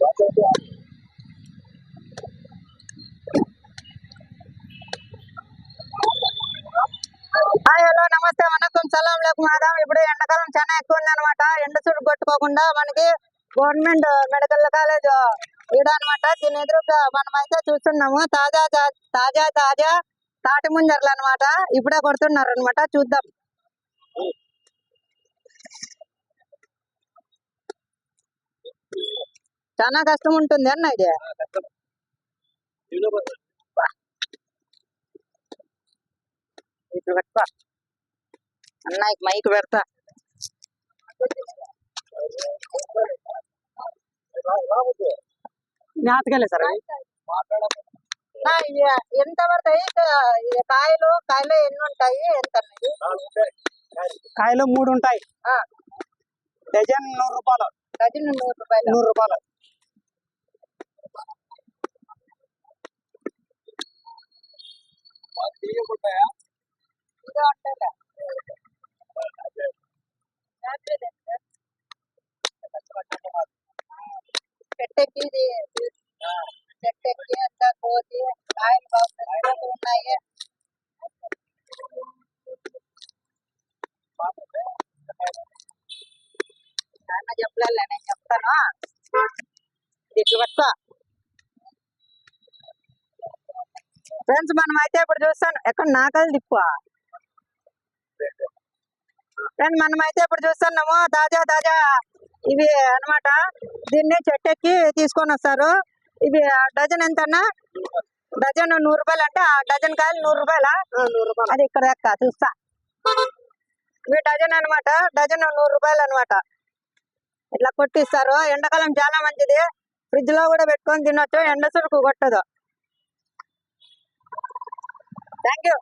Hi hello నమస్తే వనకం సలాం లేకు ఆదాం. ఇప్పుడు ఎండాకాలం చాలా ఎక్కువ ఉంది అనమాట. ఎండ చుట్టు కొట్టుకోకుండా మనకి గవర్నమెంట్ మెడికల్ కాలేజ్ ఈడ అనమాట. దీని ఎదురుగా మనం అయితే చూస్తున్నాము తాజా తాజా తాజా తాటి ముంజర్లు అనమాట. ఇప్పుడే కొడుతున్నారు అనమాట. చూద్దాం. చాలా కష్టం ఉంటుంది అన్న ఇది. ఇప్పుడు పెడతా అన్నయ్యకి మైక్ పెడతా. జ్ఞాతకెళ్ళే సార్ ఎంత పడతాయి కాయలు? కాయలు ఎన్ని ఉంటాయి? ఎంత? కాయలు 3 ఉంటాయి. డజన్ 100 రూపాయలు. డజన్ 100 రూపాయలు. 100 రూపాయలు. చెట్టెక్కి చెట్టెక్కి అంతా కోసి కాయలు బాగున్నాయి ఉన్నాయి. నాన్న చెప్పలే, నేను చెప్తాను. ఇట్లు పట్టుకో ఫ్రెండ్స్. మనం అయితే ఇప్పుడు చూస్తాను ఎక్కడ నాకలు తిప్పు ఫ్రెండ్. మనం అయితే ఇప్పుడు చూస్తున్నాము తాజా తాజా ఇవి అనమాట. దీన్ని చెట్టెక్కి తీసుకొని వస్తారు. ఇవి డజన్ ఎంతన్నా? డజన్ 100 రూపాయలు. అంటే ఆ డజన్ కాయలు 100 రూపాయలా? 100 రూపాయలు. అది ఇక్కడ ఎక్క చూస్తా. ఇవి డజన్ అనమాట. డజన్ 100 రూపాయలు అనమాట. ఇట్లా కొట్టిస్తారు. ఎండాకాలం చాలా మంచిది. ఫ్రిడ్జ్ లో కూడా పెట్టుకొని తినొచ్చు. ఎండ సురుకు కొట్టదు. Thank you.